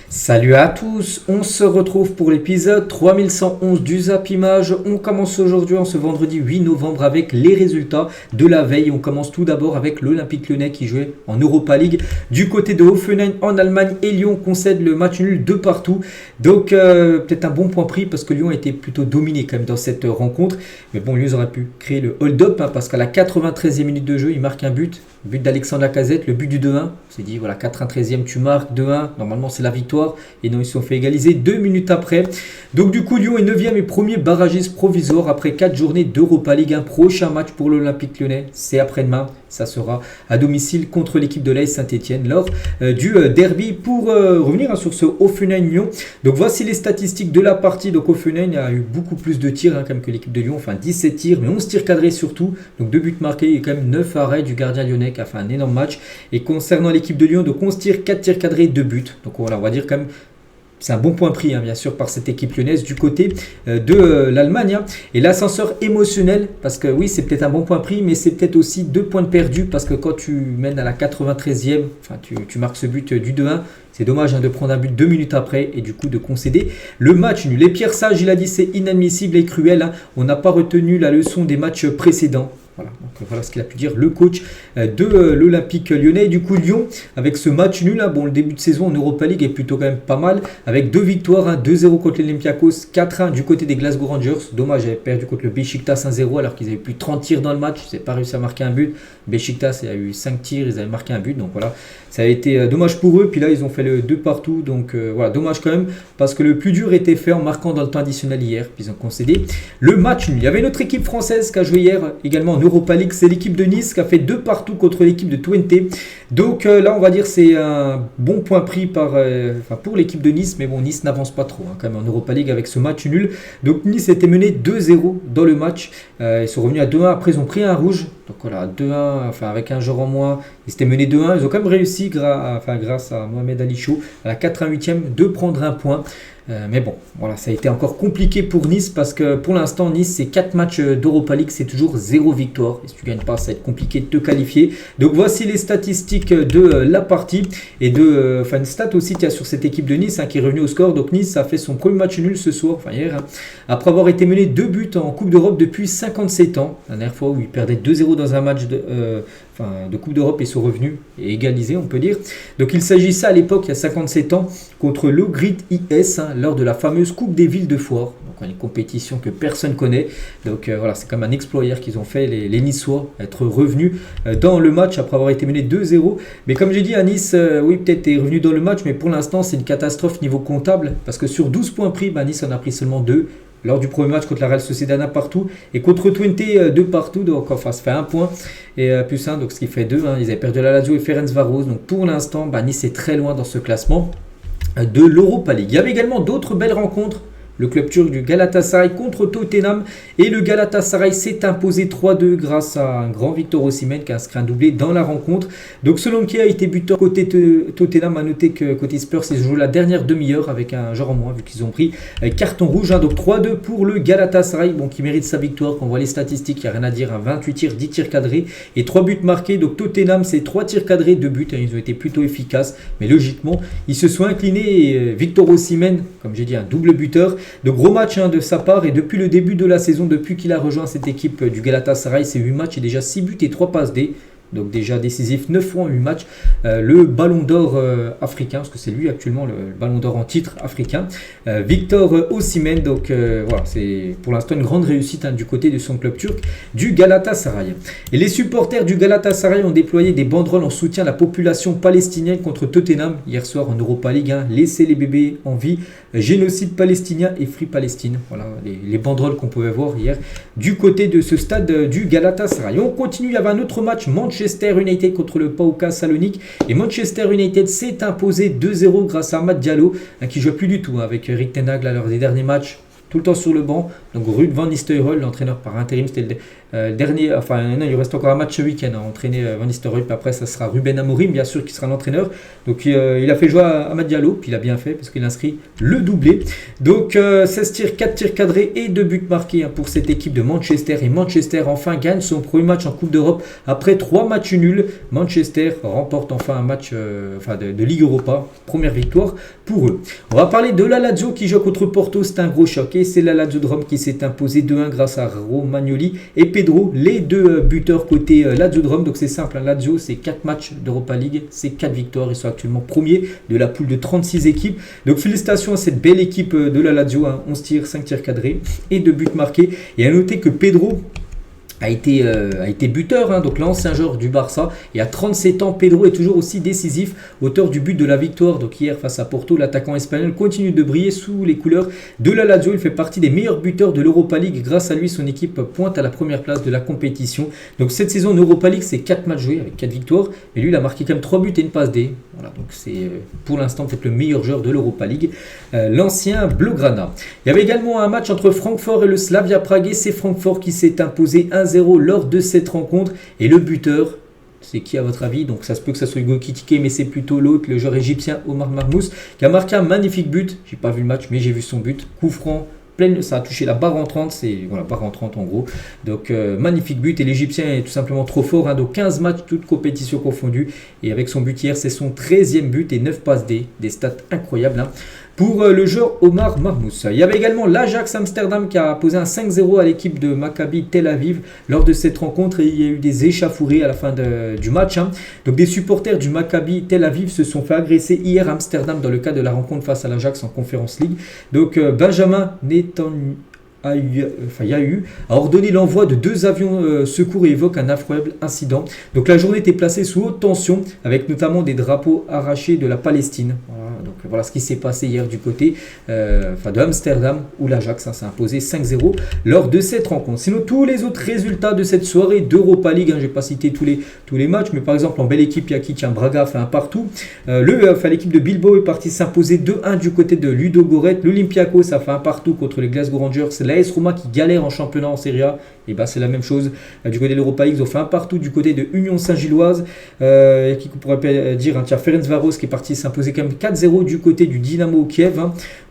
Salut à tous, on se retrouve pour l'épisode 3111 du Zap Image. On commence aujourd'hui en ce vendredi 8 novembre avec les résultats de la veille. On commence tout d'abord avec l'Olympique Lyonnais qui jouait en Europa League. Du côté de Hoffenheim en Allemagne et Lyon concède le match nul de partout. Donc peut-être un bon point pris parce que Lyon a été plutôt dominé quand même dans cette rencontre. Mais bon, Lyon aurait pu créer le hold-up parce qu'à la 93e minute de jeu, il marque un but. But d'Alexandre Lacazette, le but du 2-1. On s'est dit, voilà, 93e, tu marques, 2-1. Normalement, c'est la victoire. Et non, ils se sont fait égaliser 2 minutes après. Donc, du coup, Lyon est 9e et premier barragiste provisoire après 4 journées d'Europa League. Un prochain match pour l'Olympique Lyonnais, c'est après-demain. Ça sera à domicile contre l'équipe de l'AS Saint-Etienne lors du derby. Pour revenir sur ce Hoffenheim-Lyon, donc voici les statistiques de la partie. Donc Hoffenheim a eu beaucoup plus de tirs quand même que l'équipe de Lyon, enfin 17 tirs, mais 11 tirs cadrés surtout. Donc 2 buts marqués et quand même 9 arrêts du gardien lyonnais qui a fait un énorme match. Et concernant l'équipe de Lyon, donc 11 tirs, 4 tirs cadrés, 2 buts. Donc voilà, on va dire quand même. C'est un bon point pris, bien sûr, par cette équipe lyonnaise du côté de l'Allemagne. Et l'ascenseur émotionnel, parce que oui, c'est peut-être un bon point pris, mais c'est peut-être aussi 2 points de perdu, parce que quand tu mènes à la 93e, enfin, tu marques ce but du 2-1, c'est dommage de prendre un but 2 minutes après et du coup de concéder le match nul. Et Pierre Sage, il a dit c'est inadmissible et cruel. On n'a pas retenu la leçon des matchs précédents. Voilà, donc voilà ce qu'il a pu dire le coach de l'Olympique Lyonnais. Et du coup, Lyon, avec ce match nul, bon, le début de saison en Europa League est plutôt quand même pas mal, avec 2 victoires, 2-0 contre l'Olympiakos, 4-1 du côté des Glasgow Rangers. Dommage, ils avaient perdu contre le Beşiktaş 1-0 alors qu'ils avaient plus 30 tirs dans le match. Ils n'avaient pas réussi à marquer un but. Beşiktaş a eu 5 tirs, ils avaient marqué un but. Donc voilà, ça a été dommage pour eux. Puis là, ils ont fait le 2 partout. Donc voilà, dommage quand même, parce que le plus dur était fait en marquant dans le temps additionnel hier. Puis ils ont concédé le match nul. Il y avait une autre équipe française qui a joué hier également en Europa League, c'est l'équipe de Nice qui a fait 2 partout contre l'équipe de Twente. Donc là, on va dire c'est un bon point pris pour l'équipe de Nice, mais bon, Nice n'avance pas trop quand même en Europa League avec ce match nul. Donc Nice était mené 2-0 dans le match. Ils sont revenus à 2-1, après ils ont pris un rouge. Donc voilà, 2-1, enfin avec un joueur en moins, ils s'étaient menés 2-1. Ils ont quand même réussi grâce à Mohamed Ali Chou à la 88e de prendre un point. Mais bon, voilà, ça a été encore compliqué pour Nice parce que pour l'instant, Nice, c'est 4 matchs d'Europa League, c'est toujours 0 victoire. Et si tu ne gagnes pas, ça va être compliqué de te qualifier. Donc voici les statistiques de la partie et une stat aussi sur cette équipe de Nice qui est revenue au score. Donc Nice a fait son premier match nul ce soir, enfin hier, après avoir été mené 2 buts en Coupe d'Europe depuis 57 ans. La dernière fois où ils perdaient 2-0 dans un match de Coupe d'Europe, ils sont revenus et égalisés, on peut dire. Donc il s'agissait à l'époque, il y a 57 ans, contre le Grid IS lors de la fameuse Coupe des villes de Foire. Donc une compétition que personne connaît. Donc voilà, c'est comme un exploit hier qu'ils ont fait les Niçois, être revenus dans le match après avoir été menés 2-0. Mais comme j'ai dit, à Nice, oui, peut-être est revenu dans le match, mais pour l'instant, c'est une catastrophe niveau comptable parce que sur 12 points pris, Nice en a pris seulement 2. Lors du premier match contre la Real Sociedad partout et contre Twente 2 partout, donc enfin ça fait 1 point et plus 1, donc ce qui fait 2. Ils avaient perdu la Lazio et Ferencváros, donc pour l'instant Nice est très loin dans ce classement de l'Europa League. Il y avait également d'autres belles rencontres. Le club turc du Galatasaray contre Tottenham et le Galatasaray s'est imposé 3-2 grâce à un grand Victor Osimhen qui a inscrit un doublé dans la rencontre. Donc selon qui a été buteur côté Tottenham, à noter que côté Spurs ils jouent la dernière demi-heure avec un joueur en moins vu qu'ils ont pris carton rouge. Donc 3-2 pour le Galatasaray qui mérite sa victoire. Quand on voit les statistiques, il n'y a rien à dire, 28 tirs, 10 tirs cadrés et 3 buts marqués. Donc Tottenham c'est 3 tirs cadrés, 2 buts, ils ont été plutôt efficaces, mais logiquement ils se sont inclinés et Victor Osimhen, comme j'ai dit, un double buteur. De gros match de sa part et depuis le début de la saison, depuis qu'il a rejoint cette équipe du Galatasaray, c'est 8 matchs et déjà 6 buts et 3 passes D. Donc déjà décisif 9 fois en 8 matchs. Le ballon d'or africain, parce que c'est lui actuellement le ballon d'or en titre africain. Victor Osimhen, donc voilà, c'est pour l'instant une grande réussite du côté de son club turc du Galatasaray. Et les supporters du Galatasaray ont déployé des banderoles en soutien à la population palestinienne contre Tottenham hier soir en Europa League. Laissez les bébés en vie, génocide palestinien et Free Palestine. Voilà les banderoles qu'on pouvait voir hier du côté de ce stade du Galatasaray. On continue, il y avait un autre match, Manchester United contre le PAOK Salonique et Manchester United s'est imposé 2-0 grâce à Amad Diallo qui ne joue plus du tout avec Erik ten Hag lors des derniers matchs, tout le temps sur le banc. Donc Ruud van Nistelrooy, l'entraîneur par intérim, c'était Non, il reste encore un match ce week-end à entraîner Van Nistelrooy. Puis après, ça sera Ruben Amorim, bien sûr, qui sera l'entraîneur. Donc il a fait jouer Amad Diallo, puis il a bien fait parce qu'il inscrit le doublé. Donc 16 tirs, 4 tirs cadrés et 2 buts marqués pour cette équipe de Manchester. Et Manchester enfin gagne son premier match en Coupe d'Europe après 3 matchs nuls. Manchester remporte enfin un match de Ligue Europa. Première victoire pour eux. On va parler de la Lazio qui joue contre Porto. C'est un gros choc et c'est la Lazio de Rome qui s'est imposée 2-1 grâce à Romagnoli et Pedro, les deux buteurs côté Lazio de Rome. Donc c'est simple, Lazio c'est 4 matchs d'Europa League, c'est 4 victoires. Ils sont actuellement premiers de la poule de 36 équipes. Donc félicitations à cette belle équipe de la Lazio, 11 tirs, 5 tirs cadrés et 2 buts marqués. Et à noter que Pedro a été buteur, donc l'ancien joueur du Barça, et à 37 ans, Pedro est toujours aussi décisif, auteur du but de la victoire. Donc hier face à Porto, l'attaquant espagnol continue de briller sous les couleurs de la Lazio. Il fait partie des meilleurs buteurs de l'Europa League. Grâce à lui, son équipe pointe à la première place de la compétition. Donc cette saison en Europa League, c'est 4 matchs joués avec 4 victoires, et lui il a marqué quand même 3 buts et une passe D. Voilà, donc c'est pour l'instant peut-être le meilleur joueur de l'Europa League, l'ancien Blaugrana. Il y avait également un match entre Francfort et le Slavia Prague, et c'est Francfort qui s'est imposé 1-0 lors de cette rencontre. Et le buteur, c'est qui à votre avis? Donc ça se peut que ça soit Hugo Ekitike, mais c'est plutôt l'autre, le joueur égyptien Omar Marmous, qui a marqué un magnifique but. J'ai pas vu le match, mais j'ai vu son but. Coup franc, ça a touché la barre en 30, c'est voilà, barre en 30 en gros. Donc magnifique but, et l'Égyptien est tout simplement trop fort, donc 15 matchs, toutes compétitions confondues, et avec son but hier, c'est son 13e but et 9 passes D, des stats incroyables pour le joueur Omar Marmous. Il y avait également l'Ajax Amsterdam qui a posé un 5-0 à l'équipe de Maccabi Tel Aviv lors de cette rencontre, et il y a eu des échauffourées à la fin du match. Donc des supporters du Maccabi Tel Aviv se sont fait agresser hier à Amsterdam dans le cadre de la rencontre face à l'Ajax en Conference League. Donc Benjamin Yahu a ordonné l'envoi de 2 avions secours et évoque un effroyable incident. Donc la journée était placée sous haute tension avec notamment des drapeaux arrachés de la Palestine. Donc voilà ce qui s'est passé hier du côté de Amsterdam, où l'Ajax s'est imposé 5-0 lors de cette rencontre. Sinon tous les autres résultats de cette soirée d'Europa League, je ne vais pas citer tous les matchs, mais par exemple en belle équipe, Yakitian Braga fait un partout. L'équipe de Bilbao est partie s'imposer 2-1 du côté de Ludogorets. L'Olympiakos a fait un partout contre les Glasgow Rangers. L'AS Roma qui galère en championnat en Serie A, et c'est la même chose du côté de l'Europa League. Ils ont fait un partout du côté de Union Saint-Gilloise, qui pourrait dire Ferencváros qui est parti s'imposer quand même 4-0 du côté du Dynamo Kiev,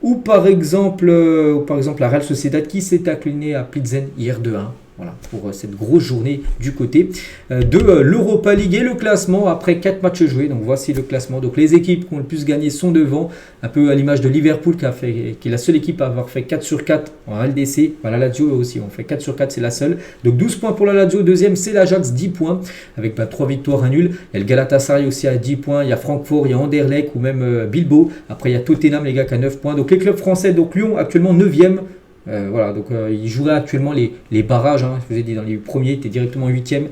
ou par exemple la Real Sociedad qui s'est incliné à Plzen hier 2-1. Voilà, pour cette grosse journée du côté de l'Europa League. Et le classement après 4 matchs joués. Donc voici le classement. Donc les équipes qui ont le plus gagné sont devant, un peu à l'image de Liverpool qui est la seule équipe à avoir fait 4 sur 4 en LDC. Voilà, la Lazio aussi on fait 4 sur 4, c'est la seule. Donc 12 points pour la Lazio. Deuxième c'est l'Ajax, 10 points avec 3 victoires, 1 nul. Il y a le Galatasaray aussi à 10 points. Il y a Francfort, il y a Anderlecht ou même Bilbao. Après il y a Tottenham les gars qui a 9 points. Donc les clubs français, donc Lyon actuellement 9e. Voilà, donc il jouerait actuellement les barrages. Je vous ai dit, dans les premiers, tu es directement 8e.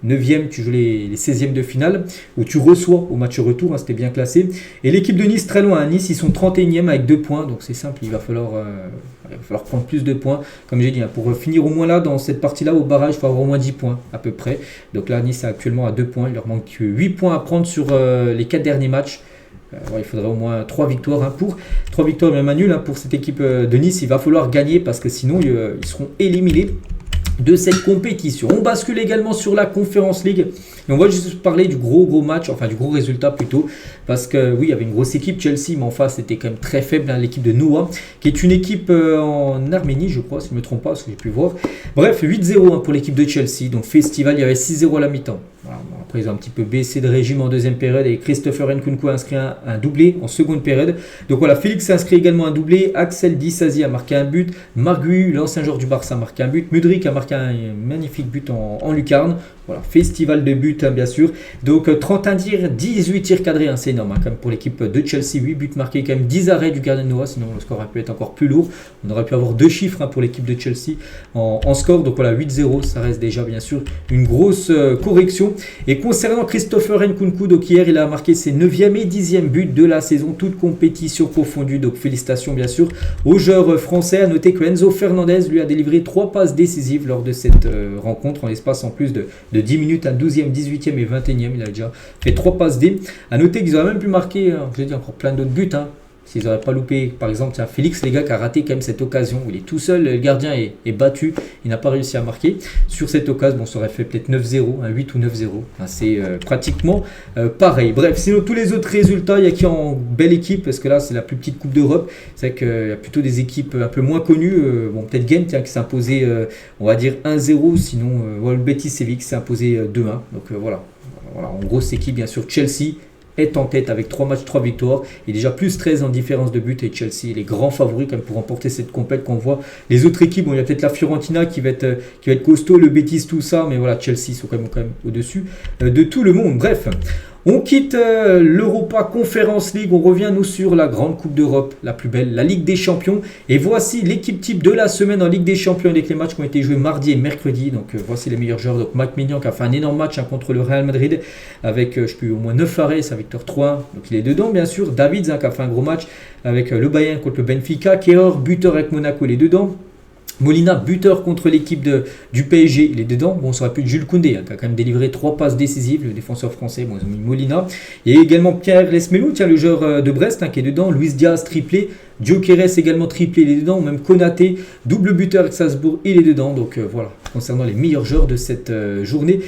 9e, tu joues les 16e de finale, où tu reçois au match retour, c'était bien classé. Et l'équipe de Nice, très loin, à Nice, ils sont 31e avec 2 points. Donc c'est simple, il va falloir prendre plus de points. Comme j'ai dit, pour finir au moins là, dans cette partie-là, au barrage, il faut avoir au moins 10 points à peu près. Donc là, Nice est actuellement à 2 points. Il leur manque 8 points à prendre sur les 4 derniers matchs. Il faudrait au moins 3 victoires, 3 victoires même un nul pour cette équipe de Nice. Il va falloir gagner parce que sinon ils seront éliminés de cette compétition. On bascule également sur la Conference League et on va juste parler du gros match, enfin du gros résultat plutôt, parce que oui, il y avait une grosse équipe Chelsea, mais en face c'était quand même très faible, l'équipe de Noah, qui est une équipe en Arménie je crois, si je ne me trompe pas, ce que j'ai pu voir. Bref, 8-0 pour l'équipe de Chelsea, donc festival, il y avait 6-0 à la mi-temps. Voilà, après ils ont un petit peu baissé de régime en deuxième période et Christopher Nkunku a inscrit un doublé en seconde période. Donc voilà, Félix a inscrit également un doublé, Axel Disasi a marqué un but, Margu, l'ancien joueur du Barça, a marqué un but, Mudryk a marqué un magnifique but en lucarne. Voilà, festival de buts bien sûr. Donc 31 tirs, 18 tirs cadrés, c'est énorme quand même pour l'équipe de Chelsea. 8 buts marqués, quand même 10 arrêts du gardien de Noah, sinon le score aurait pu être encore plus lourd. On aurait pu avoir 2 chiffres pour l'équipe de Chelsea en score. Donc voilà, 8-0, ça reste déjà bien sûr une grosse correction. Et concernant Christopher Nkunku, donc hier il a marqué ses 9e et 10e buts de la saison, toute compétition confondue. Donc félicitations bien sûr aux joueurs français. À noter que Enzo Fernandez lui a délivré 3 passes décisives lors de cette rencontre en l'espace en plus de 10 minutes, à 12e, 18e et 21e. Il a déjà fait 3 passes D. À noter qu'ils auraient même pu marquer, je l'ai dit, encore plein d'autres buts. s'ils n'auraient pas loupé, par exemple, tiens, Félix Lega qui a raté quand même cette occasion où il est tout seul, le gardien est battu, il n'a pas réussi à marquer. Sur cette occasion, bon, ça aurait fait peut-être 9-0, un 8 ou 9-0. Enfin, c'est pratiquement pareil. Bref, sinon tous les autres résultats, il y a qui en belle équipe, parce que là, c'est la plus petite Coupe d'Europe. C'est vrai qu'il y a plutôt des équipes un peu moins connues. Bon, peut-être Ghent tiens, qui s'est imposé, on va dire 1-0, sinon le Betis Séville qui s'est imposé 2-1. Donc voilà. En grosse équipe, bien sûr, Chelsea est en tête avec 3 matchs, 3 victoires et déjà plus 13 en différence de but, et Chelsea les grands favoris quand même pour remporter cette compète. Qu'on voit les autres équipes, bon, il y a peut-être la Fiorentina qui va être costaud, le Betis, tout ça, mais voilà, Chelsea sont quand même au-dessus de tout le monde. Bref, on quitte l'Europa Conference League, on revient nous sur la grande Coupe d'Europe, la plus belle, la Ligue des Champions, et voici l'équipe type de la semaine en Ligue des Champions avec les matchs qui ont été joués mardi et mercredi. Donc voici les meilleurs joueurs. Donc Mike Maignan qui a fait un énorme match contre le Real Madrid avec au moins 9 arrêts, sa victoire 3-1, donc il est dedans bien sûr. Davids qui a fait un gros match avec le Bayern contre le Benfica. Kehrer, buteur avec Monaco, il est dedans. Molina, buteur contre l'équipe du PSG, il est dedans. Bon, ça aurait pu être Jules Koundé, qui a quand même délivré 3 passes décisives, le défenseur français. Bon, ils ont mis Molina. Et également Pierre Lesmelou, le joueur de Brest, qui est dedans. Luis Diaz, triplé. Gyökeres également triplé, il est dedans. Même Konaté, double buteur avec Salzbourg, il est dedans. Donc voilà, concernant les meilleurs joueurs de cette journée.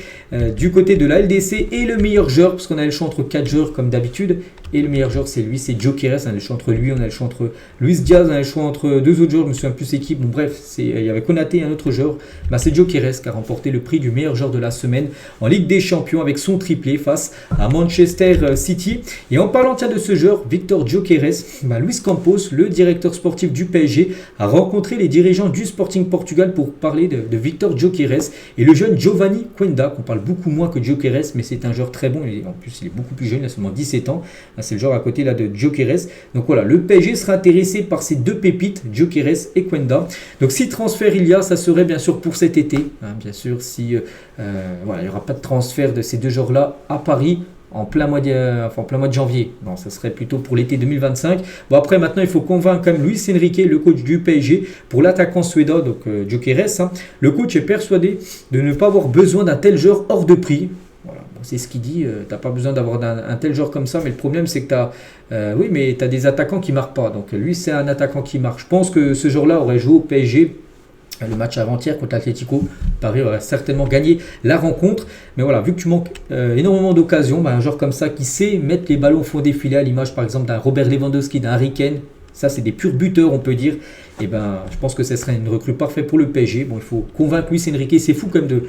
Du côté de la LDC, et le meilleur joueur, parce qu'on a le choix entre 4 joueurs comme d'habitude. Et le meilleur joueur, c'est Gyökeres. On a le choix entre lui, on a le choix entre Luis Diaz, on a le choix entre 2 autres joueurs, je me souviens plus équipe. Bon, bref, il y avait Konaté et un autre joueur. C'est Gyökeres qui a remporté le prix du meilleur joueur de la semaine en Ligue des Champions avec son triplé face à Manchester City. Et en parlant de ce joueur, Victor Gyökeres, Luis Campos, le directeur sportif du PSG, a rencontré les dirigeants du Sporting Portugal pour parler de Victor Gyökeres et le jeune Giovanni Quenda, qu'on parle beaucoup moins que Gyökeres, mais c'est un joueur très bon. En plus, il est beaucoup plus jeune, il a seulement 17 ans. C'est le joueur à côté là de Gyökeres. Donc voilà, le PSG sera intéressé par ces 2 pépites, Gyökeres et Quenda. Donc si transfert il y a, ça serait bien sûr pour cet été. Bien sûr, si il n'y aura pas de transfert de ces 2 joueurs-là à Paris en plein mois de janvier. Non, ça serait plutôt pour l'été 2025. Bon, après, maintenant, il faut convaincre quand même Luis Enrique, le coach du PSG, pour l'attaquant suédois, donc Gyökeres. Le coach est persuadé de ne pas avoir besoin d'un tel joueur hors de prix. Voilà, bon, c'est ce qu'il dit. Tu n'as pas besoin d'avoir un tel joueur comme ça, mais le problème, c'est que tu as des attaquants qui ne marquent pas. Donc lui, c'est un attaquant qui marque. Je pense que ce joueur-là aurait joué au PSG. Le match avant-hier contre l'Atlético, Paris aurait certainement gagné la rencontre. Mais voilà, vu que tu manques énormément d'occasions, un joueur comme ça qui sait mettre les ballons au fond des filets, à l'image par exemple d'un Robert Lewandowski, d'un Harry Kane, ça c'est des purs buteurs on peut dire. Et je pense que ce serait une recrue parfaite pour le PSG. Bon, il faut convaincre Luis Enrique, c'est fou quand même de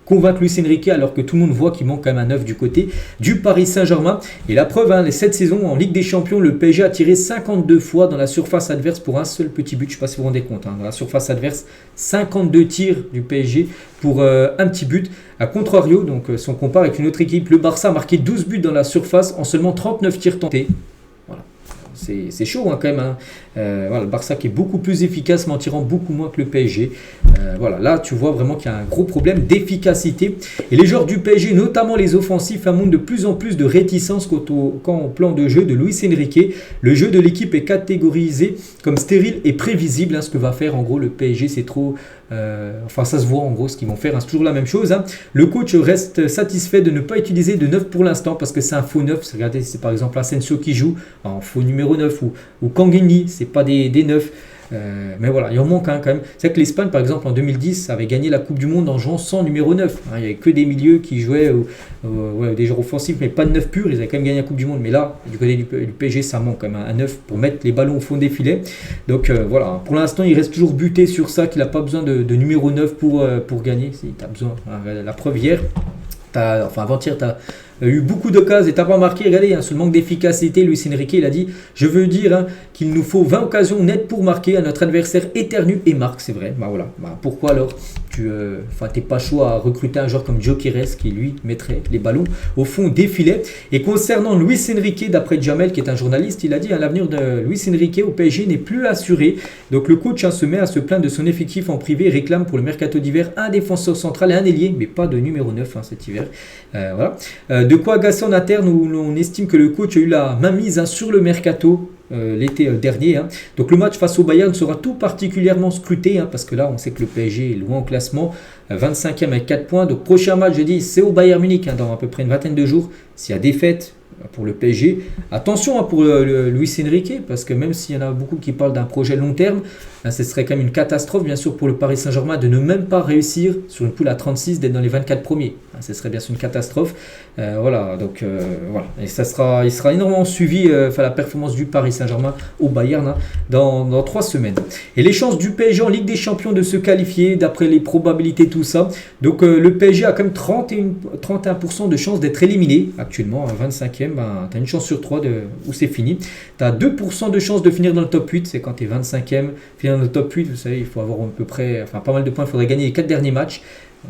convaincre Luis Enrique alors que tout le monde voit qu'il manque quand même un 9 du côté du Paris Saint-Germain. Et la preuve, les 7 saisons en Ligue des Champions, le PSG a tiré 52 fois dans la surface adverse pour un seul petit but. Je ne sais pas si vous vous rendez compte, dans la surface adverse, 52 tirs du PSG pour un petit but. A contrario, donc si on compare avec une autre équipe, le Barça a marqué 12 buts dans la surface en seulement 39 tirs tentés. Voilà. C'est chaud quand même. Le Barça qui est beaucoup plus efficace mais en tirant beaucoup moins que le PSG. Là tu vois vraiment qu'il y a un gros problème d'efficacité. Et les joueurs du PSG, notamment les offensifs, montrent de plus en plus de réticence quant au plan de jeu de Luis Enrique. Le jeu de l'équipe est catégorisé comme stérile et prévisible. Ce que va faire en gros le PSG, c'est trop... ça se voit en gros ce qu'ils vont faire. C'est toujours la même chose. Le coach reste satisfait de ne pas utiliser de 9 pour l'instant parce que c'est un faux 9. Regardez, c'est par exemple Asensio qui joue en faux numéro 9 ou Kanguini, c'est pas des 9. Mais voilà, il en manque quand même. C'est vrai que l'Espagne, par exemple, en 2010, avait gagné la Coupe du Monde en jouant sans numéro 9. Il n'y avait que des milieux qui jouaient des joueurs offensifs, mais pas de 9 purs. Ils avaient quand même gagné la Coupe du Monde. Mais là, du côté du PSG, ça manque quand même un 9 pour mettre les ballons au fond des filets. Donc voilà, pour l'instant, il reste toujours buté sur ça, qu'il n'a pas besoin de numéro 9 pour gagner. Si tu as besoin, la preuve hier, avant-hier, tu as eu beaucoup d'occasions et tu n'as pas marqué. Regardez, ce manque d'efficacité. Luis Enrique, il a dit, je veux dire qu'il nous faut 20 occasions nettes pour marquer. À notre adversaire éternue et marque, c'est vrai. Pourquoi alors tu n'es pas chaud à recruter un joueur comme Gyökeres qui lui mettrait les ballons au fond des filets. Et concernant Luis Enrique, d'après Jamel qui est un journaliste, il a dit l'avenir de Luis Enrique au PSG n'est plus assuré. Donc le coach se met à se plaindre de son effectif en privé et réclame pour le mercato d'hiver un défenseur central et un ailier, mais pas de numéro 9 cet hiver. De quoi agacer en interne où on estime que le coach a eu la main mise sur le mercato l'été dernier. Donc le match face au Bayern sera tout particulièrement scruté parce que là on sait que le PSG est loin au classement, 25e avec 4 points. Donc prochain match, je dis, c'est au Bayern Munich dans à peu près une vingtaine de jours. S'il y a défaite, pour le PSG. Attention pour Luis Enrique, parce que même s'il y en a beaucoup qui parlent d'un projet long terme, ce serait quand même une catastrophe bien sûr pour le Paris Saint-Germain de ne même pas réussir sur une poule à 36 d'être dans les 24 premiers. Ce serait bien sûr une catastrophe. Voilà, donc voilà. Et il sera énormément suivi la performance du Paris Saint-Germain au Bayern dans 3 semaines. Et les chances du PSG en Ligue des Champions de se qualifier, d'après les probabilités, tout ça. Donc le PSG a quand même 31% de chances d'être éliminé actuellement, 25e. Tu as une chance sur 3 où c'est fini. Tu as 2% de chances de finir dans le top 8, c'est quand tu es 25e. Finir dans le top 8, vous savez, il faut avoir à peu près, pas mal de points, il faudrait gagner les 4 derniers matchs.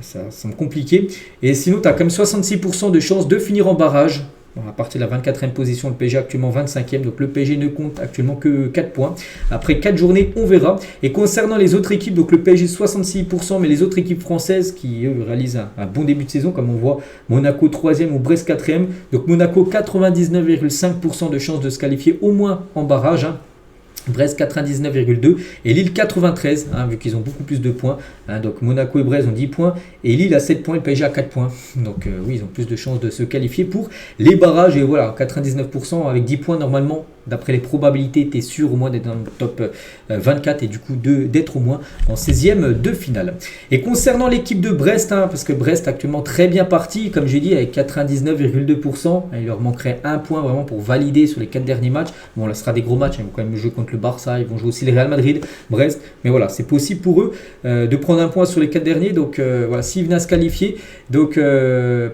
Ça semble compliqué. Et sinon, tu as quand même 66% de chances de finir en barrage. Bon, à partir de la 24e position, le PSG est actuellement 25e. Donc le PSG ne compte actuellement que 4 points. Après 4 journées, on verra. Et concernant les autres équipes, donc le PSG 66%, mais les autres équipes françaises qui réalisent un bon début de saison, comme on voit Monaco 3e ou Brest 4e. Donc Monaco 99,5% de chances de se qualifier au moins en barrage. Brest 99,2 et Lille 93, vu qu'ils ont beaucoup plus de points. Donc Monaco et Brest ont 10 points et Lille a 7 points et le PSG a 4 points. Donc oui, ils ont plus de chances de se qualifier pour les barrages. Et voilà, 99% avec 10 points normalement. D'après les probabilités, tu es sûr au moins d'être dans le top 24 et du coup d'être au moins en 16e de finale. Et concernant l'équipe de Brest, parce que Brest actuellement très bien parti, comme j'ai dit, avec 99,2%, il leur manquerait un point vraiment pour valider sur les 4 derniers matchs. Bon, là, ce sera des gros matchs, ils vont quand même jouer contre le Barça, ils vont jouer aussi le Real Madrid, Brest. Mais voilà, c'est possible pour eux de prendre un point sur les 4 derniers. Donc voilà, s'ils venaient à se qualifier, donc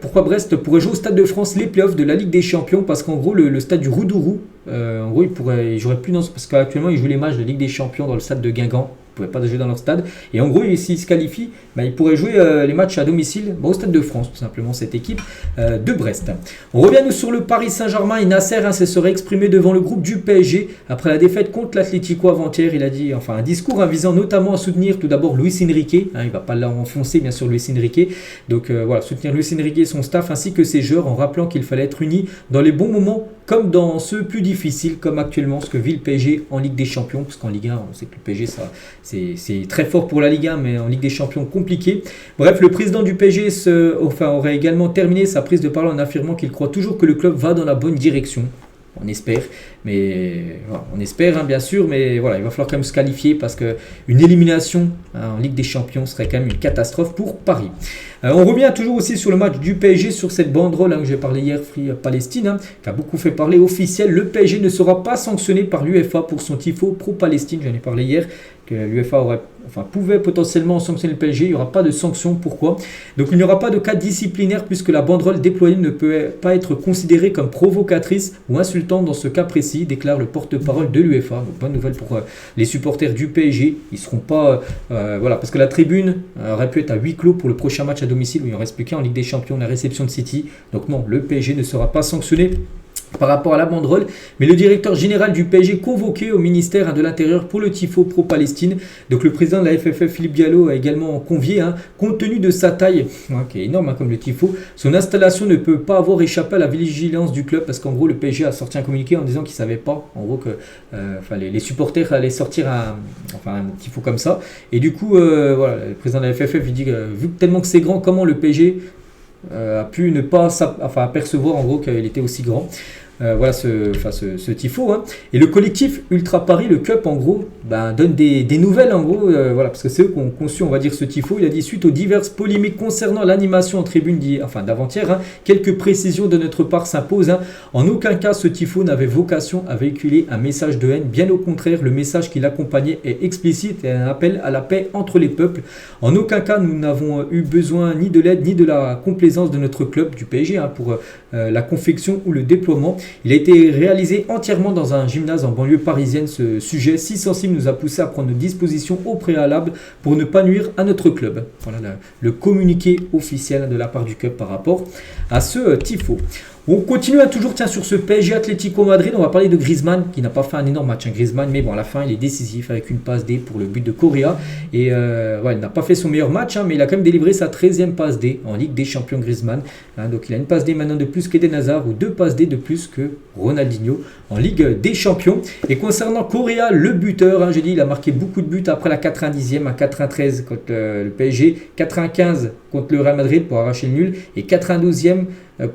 pourquoi Brest pourrait jouer au Stade de France les playoffs de la Ligue des Champions, parce qu'en gros, le stade du Roudourou, en gros, il jouerait plus parce qu'actuellement, ils jouent les matchs de Ligue des Champions dans le stade de Guingamp. Ils ne pouvaient pas jouer dans leur stade. Et en gros, s'ils se qualifient, ils pourraient jouer les matchs à domicile au Stade de France, tout simplement, cette équipe de Brest. On revient nous sur le Paris Saint-Germain. Et Nasser se serait exprimé devant le groupe du PSG après la défaite contre l'Atlético avant-hier. Il a dit, un discours visant notamment à soutenir tout d'abord Luis Enrique. Il ne va pas l'enfoncer, bien sûr, Luis Enrique. Donc voilà, soutenir Luis Enrique et son staff ainsi que ses joueurs en rappelant qu'il fallait être unis dans les bons moments comme dans ceux plus difficiles, comme actuellement ce que vit le PSG en Ligue des Champions. Parce qu'en Ligue 1, on sait que le PSG, c'est très fort pour la Ligue 1, mais en Ligue des Champions, compliqué. Bref, le président du PSG aurait également terminé sa prise de parole en affirmant qu'il croit toujours que le club va dans la bonne direction. On espère, mais voilà, on espère bien sûr, mais voilà, il va falloir quand même se qualifier parce qu'une élimination en Ligue des Champions serait quand même une catastrophe pour Paris. On revient toujours aussi sur le match du PSG, sur cette banderole que j'ai parlé hier, Free Palestine, qui a beaucoup fait parler officiel. Le PSG ne sera pas sanctionné par l'UEFA pour son tifo pro-Palestine, j'en ai parlé hier, que l'UEFA pouvait potentiellement sanctionner le PSG. Il n'y aura pas de sanction. Pourquoi? Donc il n'y aura pas de cas disciplinaire puisque la banderole déployée ne peut pas être considérée comme provocatrice ou insultante dans ce cas précis, déclare le porte-parole de l'UEFA. Donc bonne nouvelle pour les supporters du PSG. Ils ne seront pas... parce que la tribune aurait pu être à huis clos pour le prochain match à domicile où il en reste plus qu'un en Ligue des Champions, la réception de City. Donc non, le PSG ne sera pas sanctionné par rapport à la banderole, mais le directeur général du PSG convoqué au ministère de l'Intérieur pour le tifo pro-Palestine. Donc le président de la FFF, Philippe Diallo, a également convié, compte tenu de sa taille, qui est énorme comme le tifo, son installation ne peut pas avoir échappé à la vigilance du club, parce qu'en gros le PSG a sorti un communiqué en disant qu'il ne savait pas, en gros, que les supporters allaient sortir un tifo comme ça. Et du coup, le président de la FFF, il dit vu tellement que c'est grand, comment le PSG a pu ne pas apercevoir en gros qu'il était aussi grand. Ce tifo. Et le collectif Ultra Paris, le Cup, en gros, donne des nouvelles, en gros, parce que c'est eux qui ont conçu, on va dire, ce tifo. Il a dit, suite aux diverses polémiques concernant l'animation en tribune d'avant-hier, quelques précisions de notre part s'imposent. En aucun cas, ce tifo n'avait vocation à véhiculer un message de haine. Bien au contraire, le message qui l'accompagnait est explicite et un appel à la paix entre les peuples. En aucun cas, nous n'avons eu besoin ni de l'aide, ni de la complaisance de notre club, du PSG, pour la confection ou le déploiement. Il a été réalisé entièrement dans un gymnase en banlieue parisienne. Ce sujet si sensible nous a poussé à prendre nos dispositions au préalable pour ne pas nuire à notre club. Voilà le communiqué officiel de la part du club par rapport à ce tifo. On continue toujours sur ce PSG Atlético Madrid. On va parler de Griezmann qui n'a pas fait un énorme match. Griezmann, mais bon, à la fin, il est décisif avec une passe D pour le but de Correa. Et il n'a pas fait son meilleur match, mais il a quand même délivré sa 13e passe D en Ligue des Champions Griezmann. Donc il a une passe D maintenant de plus qu'Eden Hazard ou 2 passes D de plus que Ronaldinho en Ligue des Champions. Et concernant Correa, le buteur, j'ai dit, il a marqué beaucoup de buts après la 90e à 93 contre le PSG, 95 contre le Real Madrid pour arracher le nul et 92e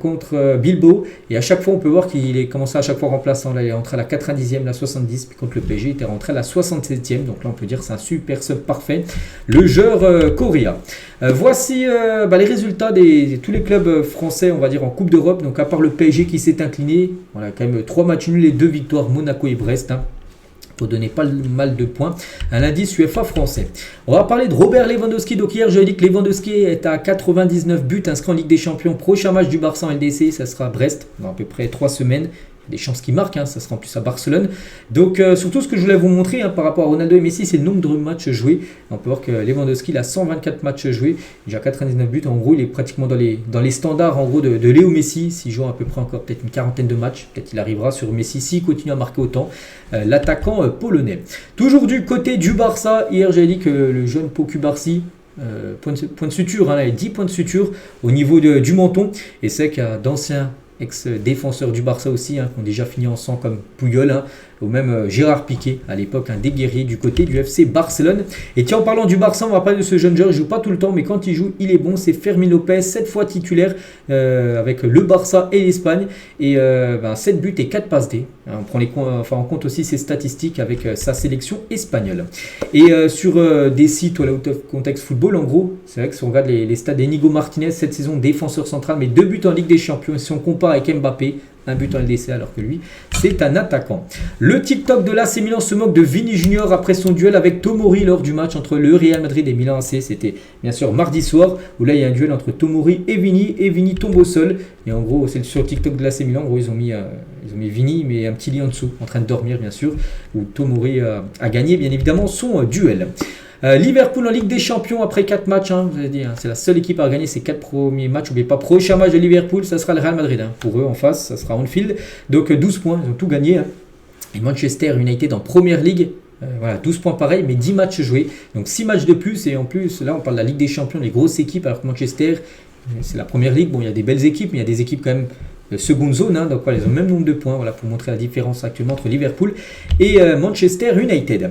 contre Bilbao. Et à chaque fois, on peut voir qu'il est commencé à chaque fois remplaçant. Là, il est rentré à la 90e, la 70, puis contre le PSG, il était rentré à la 67e. Donc là, on peut dire que c'est un super sub parfait. Le joueur Correa. Voici les résultats de tous les clubs français, on va dire, en Coupe d'Europe. Donc à part le PSG qui s'est incliné, on a quand même 3 matchs nuls et 2 victoires, Monaco et Brest. Pour donner pas mal de points. Un indice UEFA français. On va parler de Robert Lewandowski. Donc hier, je dis que Lewandowski est à 99 buts inscrits en Ligue des Champions. Prochain match du Barça en LDC, ça sera Brest, dans à peu près 3 semaines. Il y a des chances qu'il marque, ça sera en plus à Barcelone. Donc surtout ce que je voulais vous montrer par rapport à Ronaldo et Messi, c'est le nombre de matchs joués. On peut voir que Lewandowski il a 124 matchs joués, déjà 99 buts. En gros, il est pratiquement dans les standards en gros de Léo Messi. S'il joue à peu près encore peut-être une quarantaine de matchs, peut-être il arrivera sur Messi s'il continue à marquer autant. L'attaquant polonais. Toujours du côté du Barça, hier j'ai dit que le jeune Pau Cubarsí, point de suture, il a 10 points de suture au niveau du menton. Et c'est qu'il y a d'anciens ex-défenseurs du Barça aussi, qui ont déjà fini en sang comme Puyol, ou même Gérard Piqué, à l'époque, un des guerriers du côté du FC Barcelone. Et tiens, en parlant du Barça, on va parler de ce jeune joueur, il ne joue pas tout le temps, mais quand il joue, il est bon, c'est Fermín López, 7 fois titulaire avec le Barça et l'Espagne, et 7 buts et 4 passes D. On prend en compte aussi ses statistiques avec sa sélection espagnole. Et sur des sites Out of Context Football, en gros, c'est vrai que si on regarde les stats d'Inigo Martinez, cette saison défenseur central, mais 2 buts en Ligue des Champions, si on compare avec Mbappé, un but en LDC alors que lui, c'est un attaquant. Le TikTok de l'AC Milan se moque de Vini Junior après son duel avec Tomori lors du match entre le Real Madrid et Milan AC. C'était bien sûr mardi soir où là il y a un duel entre Tomori et Vini tombe au sol. Et en gros, c'est sur le TikTok de l'AC Milan, en gros ils ont mis Vini mais un petit lit en dessous, en train de dormir bien sûr, où Tomori a gagné bien évidemment son duel. Liverpool en Ligue des Champions après 4 matchs, vous avez dit, c'est la seule équipe à gagner ces 4 premiers matchs. N'oubliez pas, prochain match de Liverpool, ça sera le Real Madrid. Pour eux en face, ça sera Anfield. Donc 12 points, ils ont tout gagné. Et Manchester United en Première Ligue, 12 points pareil, mais 10 matchs joués. Donc 6 matchs de plus. Et en plus, là on parle de la Ligue des Champions, les grosses équipes, alors que Manchester, c'est la Première Ligue. Bon, il y a des belles équipes, mais il y a des équipes quand même seconde zone, donc ils ont le même nombre de points, pour montrer la différence actuellement entre Liverpool et Manchester United.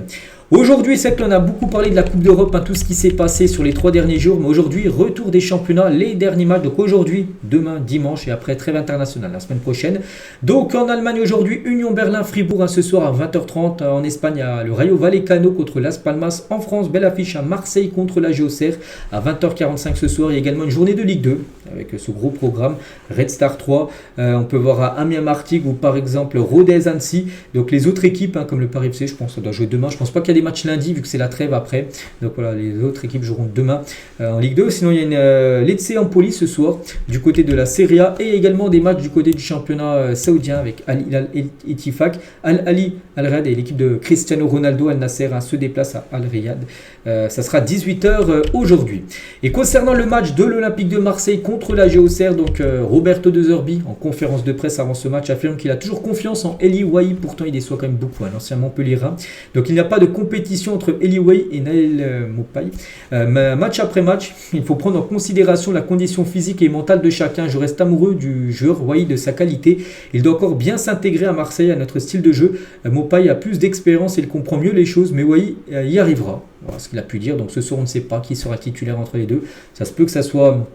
Aujourd'hui, c'est que l'on a beaucoup parlé de la Coupe d'Europe, tout ce qui s'est passé sur les 3 derniers jours, mais aujourd'hui, retour des championnats, les derniers matchs, donc aujourd'hui, demain, dimanche et après trêve internationale la semaine prochaine. Donc en Allemagne aujourd'hui, Union Berlin-Fribourg ce soir à 20h30, en Espagne, il y a le Rayo Vallecano contre Las Palmas, en France, belle affiche à Marseille contre la Géocère à 20h45 ce soir. Il y a également une journée de Ligue 2 avec ce gros programme, Red Star 3, on peut voir à Amiens-Martigues ou par exemple Rodez-Annecy. Donc les autres équipes, comme le Paris FC, je pense que ça doit jouer demain. Je pense pas qu'il y a des matchs lundi vu que c'est la trêve après. Donc voilà, les autres équipes joueront demain en Ligue 2. Sinon il y a une Lecce Empoli ce soir du côté de la Serie A et également des matchs du côté du championnat saoudien avec Al Hilal Ettifaq, Al Ali Al Riyad et l'équipe de Cristiano Ronaldo Al Nasser se déplace à Al Riyad. Ça sera 18h aujourd'hui. Et concernant le match de l'Olympique de Marseille contre la Géocère, donc Roberto De Zerbi en conférence de presse avant ce match affirme qu'il a toujours confiance en Eli Wahi, pourtant il déçoit quand même beaucoup, l'ancien Montpellierin. Donc il n'y a pas de compétition entre Eli Wahi et Naël Mopaï. Match après match, il faut prendre en considération la condition physique et mentale de chacun. Je reste amoureux du joueur Wahi, de sa qualité. Il doit encore bien s'intégrer à Marseille, à notre style de jeu. Mopaï a plus d'expérience et il comprend mieux les choses, mais Wahi y arrivera. Voilà ce qu'il a pu dire. Donc ce soir on ne sait pas qui sera titulaire entre les deux. Ça se peut que ça soit